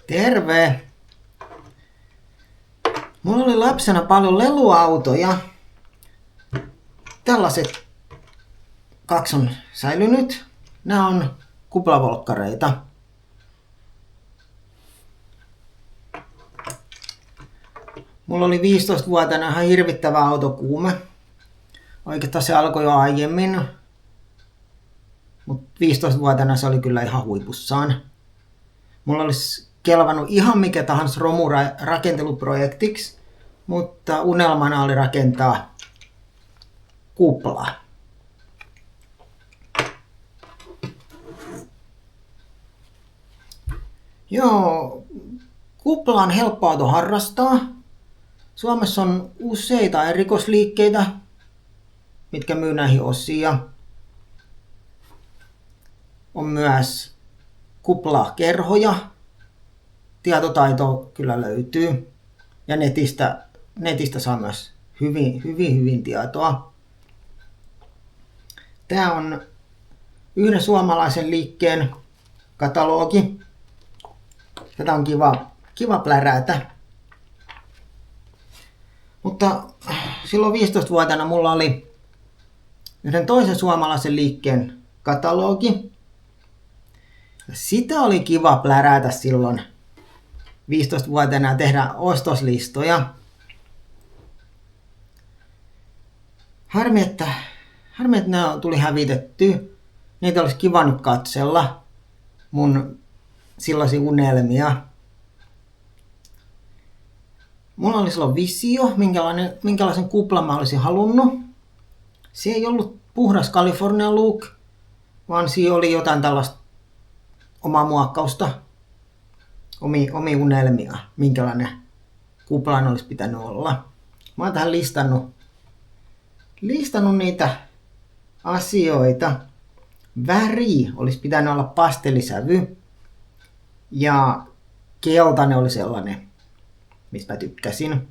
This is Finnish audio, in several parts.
Terve! Mulla oli lapsena paljon leluautoja. Tällaiset kaksi on säilynyt. Nämä on kuplavolkkareita. Mulla oli 15-vuotiaana ihan hirvittävä autokuume. Oikeastaan se alkoi jo aiemmin. Mutta 15-vuotiaana se oli kyllä ihan huipussaan. Mulla olisi kelvannut ihan mikä tahansa romurakenteluprojektiksi, mutta unelmana oli rakentaa kuplaa. Joo, kupla on helppo auto harrastaa. Suomessa on useita erikoisliikkeitä, mitkä myy näihin osia. On myös kuplakerhoja. Tietotaito kyllä löytyy. Ja netistä saa myös hyvin tietoa. Tämä on yhden suomalaisen liikkeen katalogi. Tätä on kiva plärätä. Mutta silloin 15-vuotiaana mulla oli yhden toisen suomalaisen liikkeen katalogi. Ja sitä oli kiva plärätä silloin 15-vuotiaana tehdä ostoslistoja. Harmi, että ne tuli hävitetty. Niitä olisi kiva nyt katsella. Mun silloisia unelmia. Mulla oli silloin visio, minkälaisen kuplan mä olisin halunnut. Se ei ollut puhdas California look, vaan siinä oli jotain tällaista omaa muokkausta, omia unelmia, minkälainen kuplan olisi pitänyt olla. Mä oon tähän listannut niitä asioita. Väri olisi pitänyt olla pastellisävy ja keltainen oli sellainen, mistä mä tykkäsin.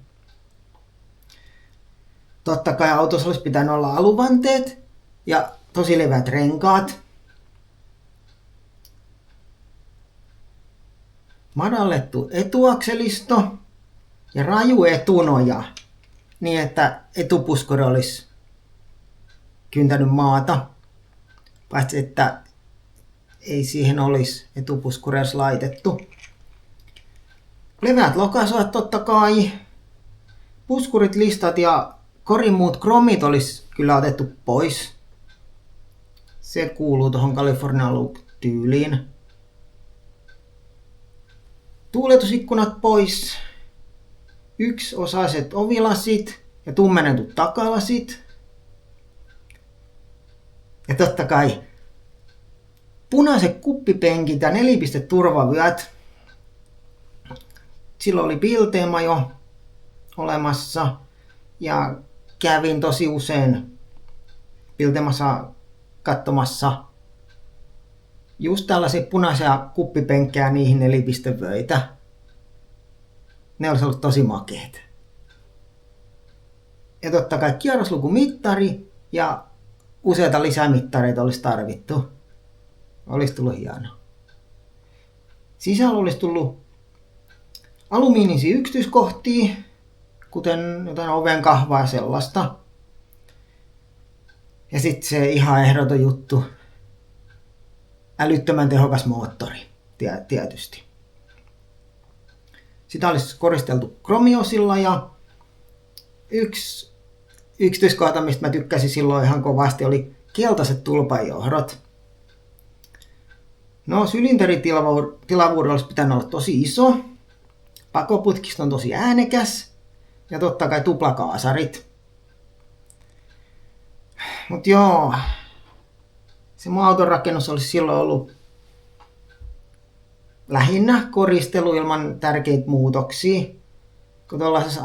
Totta kai autossa olisi pitänyt olla aluvanteet ja tosi leveät renkaat. Madallettu etuakselisto ja raju etunoja niin, että etupuskuri olisi kyntänyt maata. Paitsi, että ei siihen olisi etupuskuria laitettu. Leveät lokasuot totta kai. Puskurit, listat ja korin muut kromit olisi kyllä otettu pois. Se kuuluu tuohon California Look-tyyliin. Tuuletusikkunat pois. Yksiosaiset ovilasit ja tummennetut takalasit. Ja totta kai punaiset kuppipenkit ja nelipisteturvavyöt. Silloin oli Biltema jo olemassa ja kävin tosi usein Biltemassa katsomassa just tällaisia punaisia kuppipenkkejä niihin nelipistevöitä. Ne olisi ollut tosi makeet. Ja totta kai kierroslukumittari ja useita lisämittareita olisi tarvittu. Olisi tullut hienoa. Sisällä olisi tullut alumiinisia yksityiskohtia, kuten jotain oven kahvaa ja sellaista. Ja sitten se ihan ehdoton juttu. Älyttömän tehokas moottori, tietysti. Sitä olisi koristeltu kromiosilla ja yksi yksityiskohta, mistä mä tykkäsin silloin ihan kovasti, oli keltaiset tulpanjohdot. No, sylinteritilavuuden olisi pitänyt olla tosi iso. Pakoputkista on tosi äänekäs. Ja totta kai tuplakaasarit. Mut joo, se mun auton rakennus olisi silloin ollut lähinnä koristelu ilman tärkeitä muutoksia. Kun tuollaisessa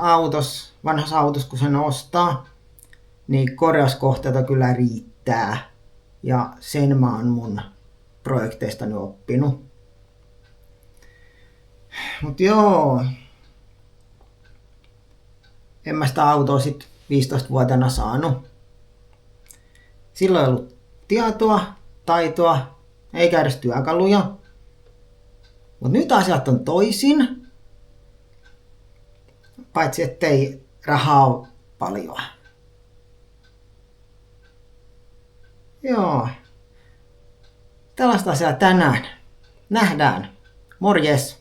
vanhassa autossa kun sen ostaa, niin korjauskohteita kyllä riittää. Ja sen mä oon mun projekteistani oppinut. Mut joo, en mä sitä autoa sit 15-vuotiaana saanut. Silloin ei ollut tietoa, taitoa, eikä edes työkaluja. Mutta nyt asiat on toisin, paitsi ettei rahaa ole paljon. Joo. Tällaista asiaa tänään. Nähdään. Morjes.